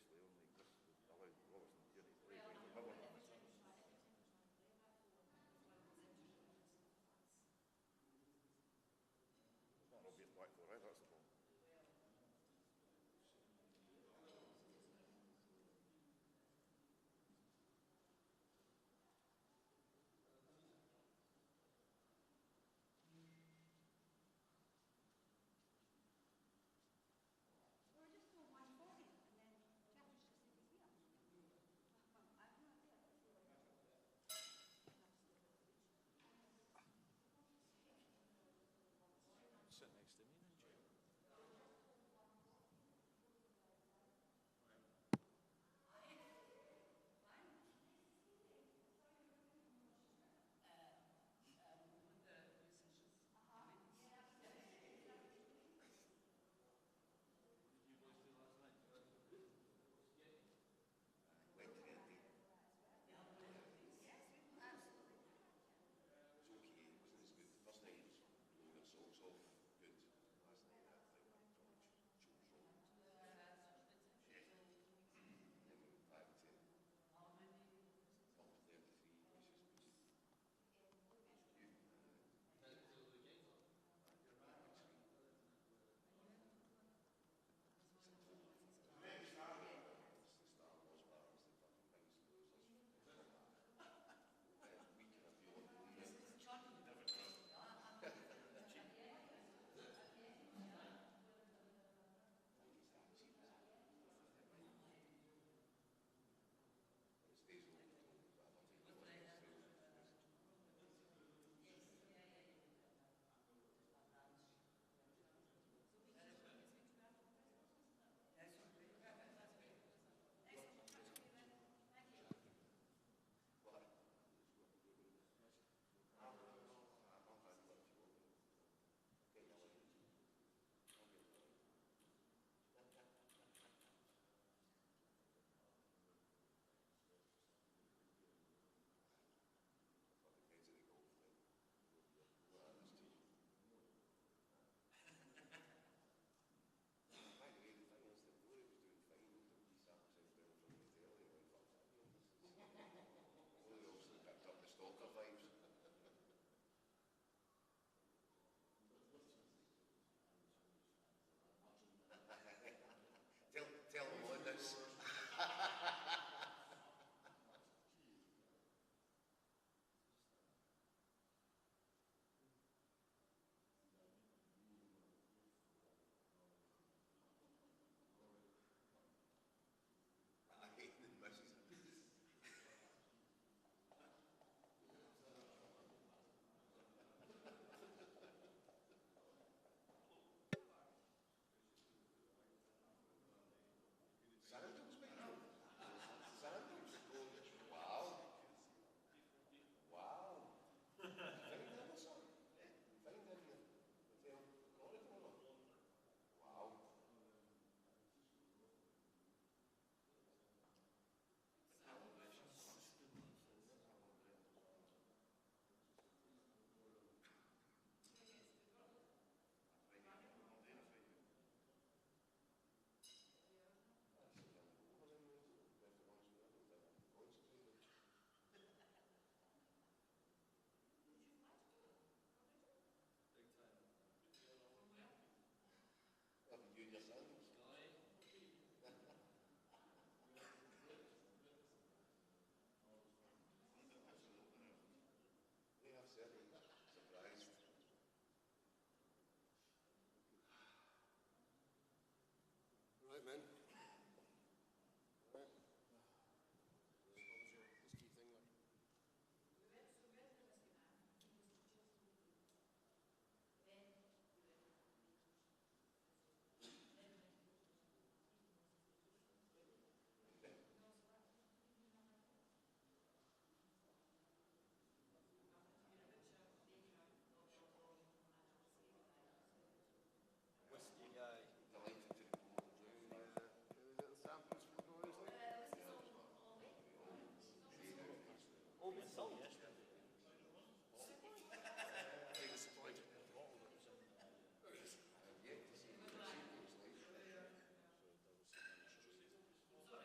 expressly only exists to allow Robertson to play with the cover. It's not an obvious black for right, that's the problem. Sit next to me then, Jay. Tell them what this. I hate the misses. Sandals, mate. Sandals. Wow. Wow. Find them or something? Find them in the hotel corridor. Wow. You and your sandals. They have certainly surprised. Right, man. Right. What was your whiskey thing like? Whiskey guy. Delighted to do little samples for the boys. Oh, we saw yesterday. Very disappointed. Yet to see what it's like.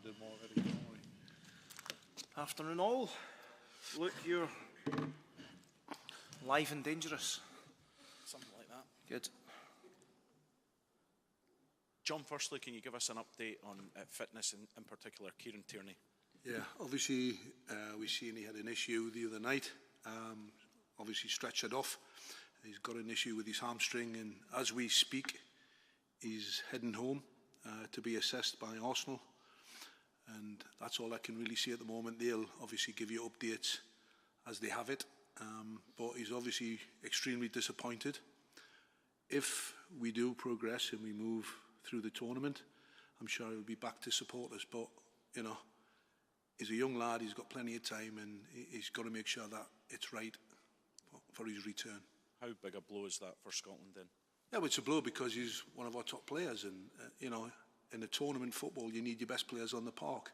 did them already, don't worry. Afternoon all. Look, you're live and dangerous. Something like that. Good. John, firstly, can you give us an update on fitness, in particular, Kieran Tierney? Yeah, obviously, we seen he had an issue the other night. Obviously, stretched it off. He's got an issue with his hamstring, and as we speak, he's heading home to be assessed by Arsenal. And that's all I can really see at the moment. They'll obviously give you updates as they have it. But he's obviously extremely disappointed. If we do progress and we move through the tournament, I'm sure he'll be back to support us. But, you know, he's a young lad, he's got plenty of time, and he's got to make sure that it's right for his return. How big a blow is that for Scotland then? Yeah, well, it's a blow because he's one of our top players, and you know, in a tournament football, you need your best players on the park,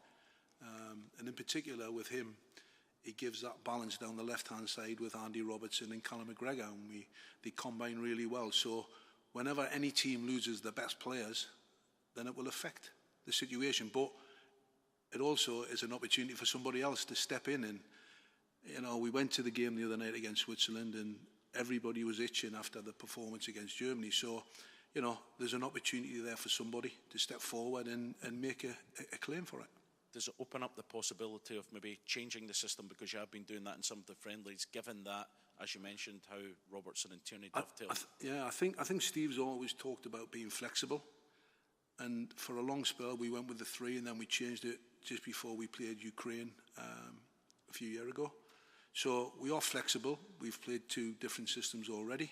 and in particular with him, he gives that balance down the left-hand side with Andy Robertson and Callum McGregor, and they combine really well. So whenever any team loses their best players, then it will affect the situation. But it also is an opportunity for somebody else to step in. And you know, we went to the game the other night against Switzerland, and everybody was itching after the performance against Germany. So, you know, there's an opportunity there for somebody to step forward and make a claim for it. Does it open up the possibility of maybe changing the system, because you have been doing that in some of the friendlies, given that, as you mentioned, how Robertson and Tierney dovetail? I think Steve's always talked about being flexible, and for a long spell we went with the 3, and then we changed it just before we played Ukraine a few years ago. So we are flexible. We've played 2 different systems already,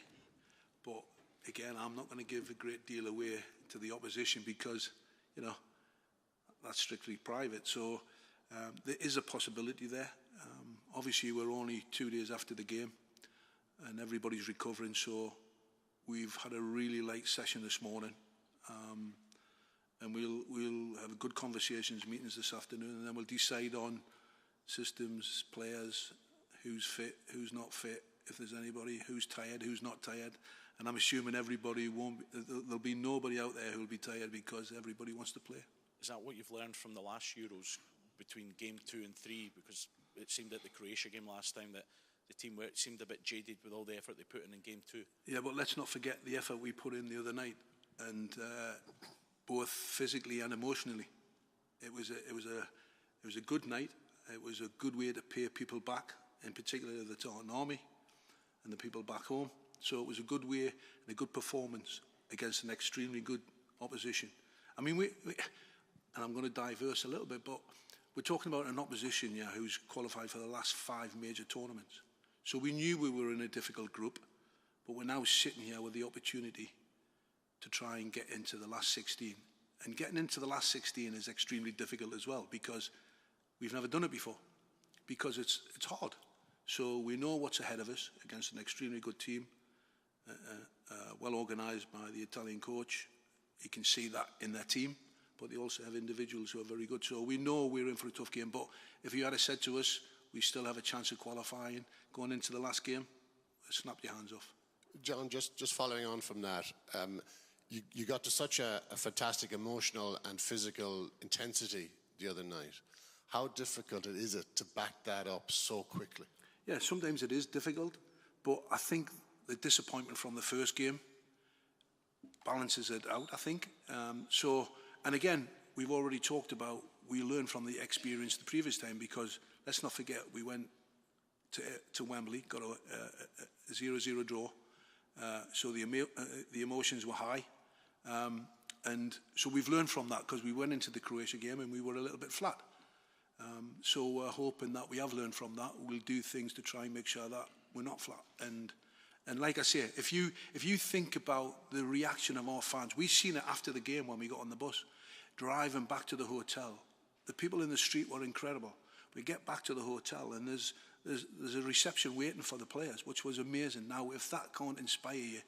but again, I'm not going to give a great deal away to the opposition because, you know, that's strictly private. So there is a possibility there. Obviously, we're only 2 days after the game, and everybody's recovering. So we've had a really light session this morning, and we'll have good conversations, meetings this afternoon, and then we'll decide on systems, players, who's fit, who's not fit, if there's anybody, who's tired, who's not tired. And I'm assuming everybody won't, there'll be nobody out there who'll be tired because everybody wants to play. Is that what you've learned from the last Euros between game 2 and 3? Because it seemed at the Croatia game last time that the team seemed a bit jaded with all the effort they put in game 2. Yeah, but let's not forget the effort we put in the other night, and both physically and emotionally. It was a good night. It was a good way to pay people back, in particular the Tartan Army and the people back home. So it was a good way and a good performance against an extremely good opposition. I mean, and I'm going to diverse a little bit, but we're talking about an opposition, yeah, who's qualified for the last 5 major tournaments. So we knew we were in a difficult group, but we're now sitting here with the opportunity to try and get into the last 16. And getting into the last 16 is extremely difficult as well, because we've never done it before, because it's hard. So we know what's ahead of us against an extremely good team, well organised by the Italian coach. You can see that in their team, but they also have individuals who are very good. So we know we're in for a tough game. But if you had said to us, we still have a chance of qualifying going into the last game, snap your hands off. John, just following on from that, you got to such a fantastic emotional and physical intensity the other night. How difficult is it to back that up so quickly? Yeah, sometimes it is difficult, but I think the disappointment from the first game balances it out, I think. And again, we've already talked about, we learned from the experience the previous time, because let's not forget, we went to Wembley, got a 0-0 draw, so the emotions were high. And so we've learned from that, because we went into the Croatia game and we were a little bit flat. So we're hoping that we have learned from that. We'll do things to try and make sure that we're not flat. And like I say, if you think about the reaction of our fans, we've seen it after the game when we got on the bus, driving back to the hotel. The people in the street were incredible. We get back to the hotel and there's a reception waiting for the players, which was amazing. Now, if that can't inspire you,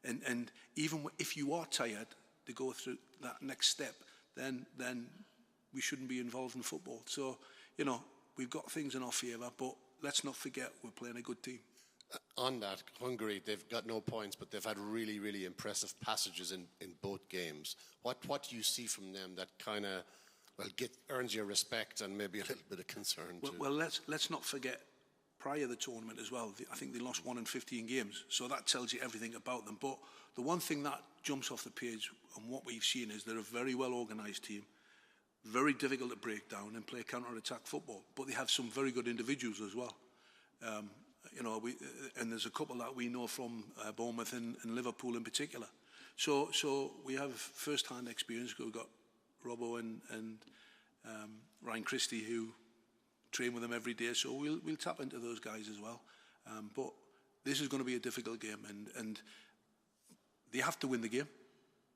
and even if you are tired to go through that next step, then we shouldn't be involved in football. So, you know, we've got things in our favour, but let's not forget we're playing a good team. On that, Hungary, they've got no points, but they've had really, really impressive passages in both games. What do you see from them that kind of earns your respect and maybe a little bit of concern too. Well, let's not forget, prior to the tournament as well, I think they lost 1 in 15 games, so that tells you everything about them. But the one thing that jumps off the page and what we've seen is they're a very well organised team, very difficult to break down and play counter-attack football, but they have some very good individuals as well. And there's a couple that we know from Bournemouth and Liverpool in particular. So we have first-hand experience. We've got Robbo and Ryan Christie who train with them every day. So we'll tap into those guys as well. But this is going to be a difficult game, and they have to win the game.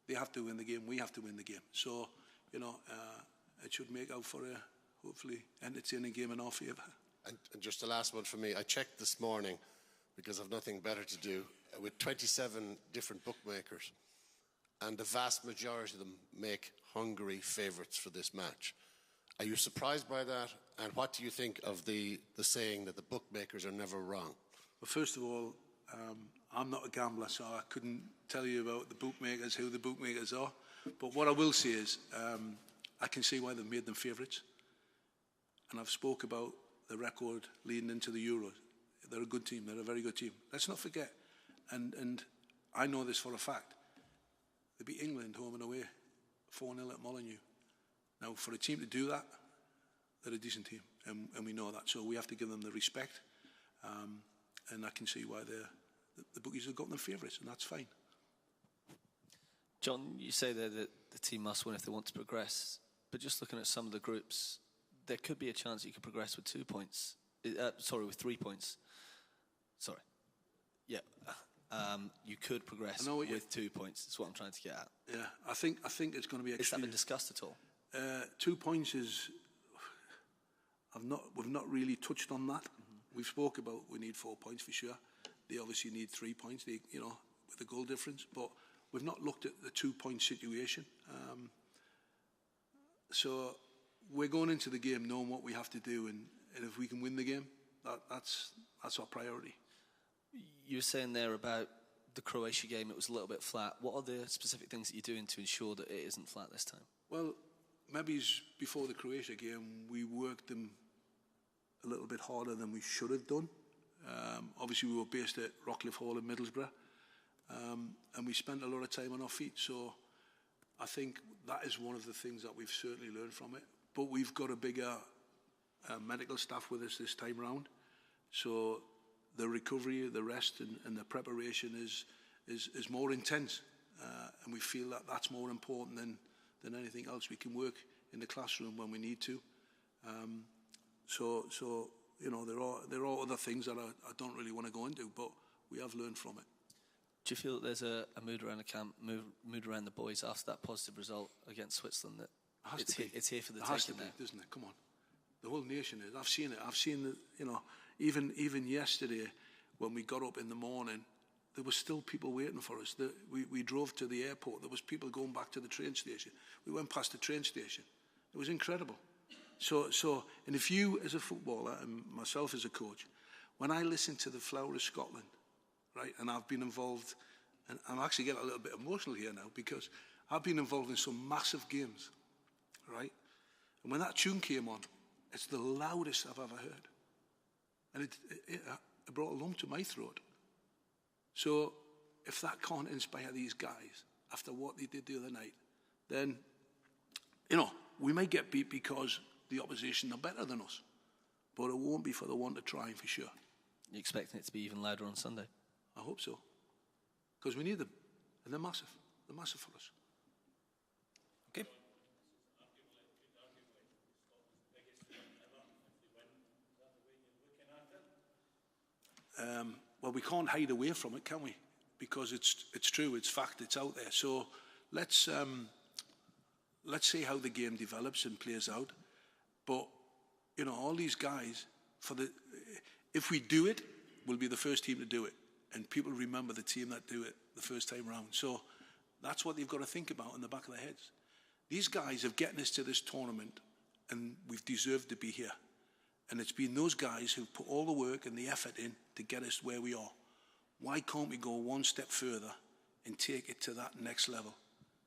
They have to win the game. We have to win the game. So it should make out for a hopefully entertaining game in our favour. And just the last one for me. I checked this morning because I've nothing better to do with 27 different bookmakers, and the vast majority of them make Hungary favourites for this match. Are you surprised by that? And what do you think of the saying that the bookmakers are never wrong? Well, first of all, I'm not a gambler, so I couldn't tell you about the bookmakers, who the bookmakers are. But what I will say is I can see why they've made them favourites. And I've spoke about the record leading into the Euros. They're a good team. They're a very good team. Let's not forget, and I know this for a fact, they beat England home and away, 4-0 at Molineux. Now, for a team to do that, they're a decent team, and we know that. So we have to give them the respect, and I can see why the bookies have got them favourites, and that's fine. John, you say there that the team must win if they want to progress, but just looking at some of the groups, there could be a chance you could progress with 2 points. With 3 points. Sorry. Yeah. You could progress with 2 points. That's what I'm trying to get at. Yeah, I think it's going to be. Has that been discussed at all? 2 points is. We've not really touched on that. Mm-hmm. We've spoke about we need 4 points for sure. They obviously need 3 points. With the goal difference, but we've not looked at the 2 point situation. So we're going into the game knowing what we have to do, and if we can win the game, that's our priority. You were saying there about the Croatia game, it was a little bit flat. What are the specific things that you're doing to ensure that it isn't flat this time? Well, maybe before the Croatia game, we worked them a little bit harder than we should have done. Obviously, we were based at Rockcliffe Hall in Middlesbrough, and we spent a lot of time on our feet. So I think that is one of the things that we've certainly learned from it. But we've got a bigger medical staff with us this time round. So the recovery, the rest and the preparation is more intense. And we feel that that's more important than anything else. We can work in the classroom when we need to. So there are other things that I don't really want to go into, but we have learned from it. Do you feel that there's a mood around the camp, mood around the boys after that positive result against Switzerland that it's here for the taking there? Doesn't it? Come on. The whole nation is. I've seen it. I've seen the, even yesterday when we got up in the morning, there was still people waiting for us. We drove to the airport. There was people going back to the train station. We went past the train station. It was incredible. And if you as a footballer and myself as a coach, when I listen to the Flower of Scotland, right, and I've been involved, and I'm actually getting a little bit emotional here now because I've been involved in some massive games, right? And when that tune came on, it's the loudest I've ever heard. And it brought a lump to my throat. So if that can't inspire these guys after what they did the other night, then, we may get beat because the opposition are better than us. But it won't be for the want of trying, for sure. You expecting it to be even louder on Sunday? I hope so. Because we need them. And they're massive. They're massive for us. Okay. Well, we can't hide away from it, can we? Because it's true, it's fact, it's out there. So let's see how the game develops and plays out. But all these guys, if we do it, we'll be the first team to do it, and people remember the team that do it the first time round. So that's what they've got to think about in the back of their heads. These guys have gotten us to this tournament, and we've deserved to be here. And it's been those guys who've put all the work and the effort in to get us where we are. Why can't we go one step further and take it to that next level?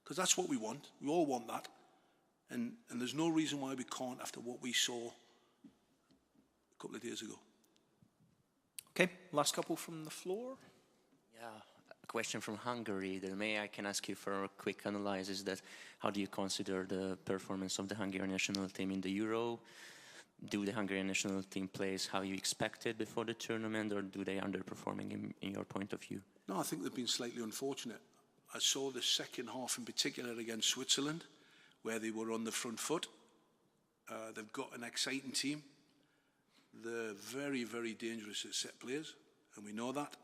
Because that's what we want. We all want that. And there's no reason why we can't after what we saw a couple of days ago. Okay, last couple from the floor. Yeah, a question from Hungary. I can ask you for a quick analysis that how do you consider the performance of the Hungarian national team in the Euro? Do the Hungarian national team plays how you expected before the tournament, or do they underperforming in your point of view? No, I think they've been slightly unfortunate. I saw the second half in particular against Switzerland, where they were on the front foot. They've got an exciting team. They're very, very dangerous at set players, and we know that.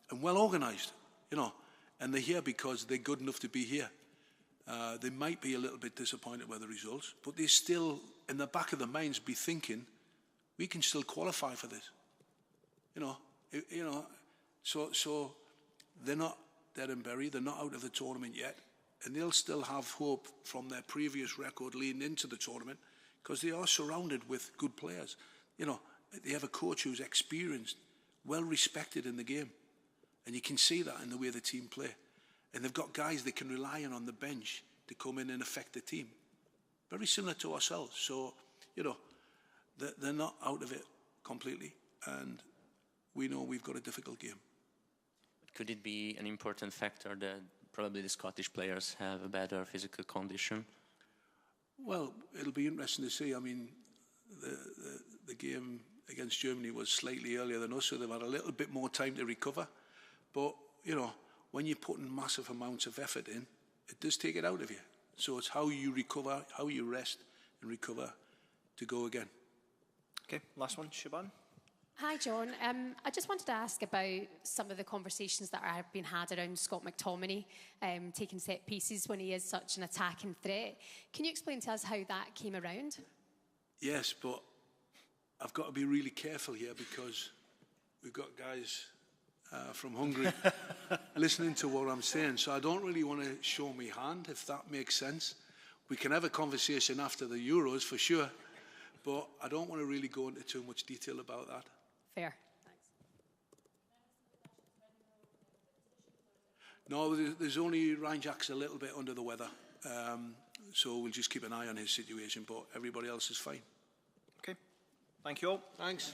And well organised, you know. And they're here because they're good enough to be here. They might be a little bit disappointed with the results, but they still, in the back of their minds, be thinking, we can still qualify for this. So they're not dead and buried. They're not out of the tournament yet, and they'll still have hope from their previous record leading into the tournament, because they are surrounded with good players. They have a coach who's experienced, well respected in the game, and you can see that in the way the team play. And they've got guys they can rely on the bench to come in and affect the team. Very similar to ourselves. So, they're not out of it completely, and we know we've got a difficult game. Could it be an important factor that probably the Scottish players have a better physical condition? Well, it'll be interesting to see. I mean, the game against Germany was slightly earlier than us, so they've had a little bit more time to recover. But, when you're putting massive amounts of effort in, it does take it out of you. So it's how you recover, how you rest and recover to go again. Okay, last one, Siobhan. Hi, John. I just wanted to ask about some of the conversations that have been had around Scott McTominay taking set pieces when he is such an attacking threat. Can you explain to us how that came around? Yes, but I've got to be really careful here, because we've got guys from Hungary listening to what I'm saying, so I don't really want to show my hand, if that makes sense. We can have a conversation after the Euros for sure, but I don't want to really go into too much detail about that. Fair. Thanks. No, there's only Ryan Jack's a little bit under the weather, so we'll just keep an eye on his situation, but everybody else is fine. Okay, thank you all. Thanks.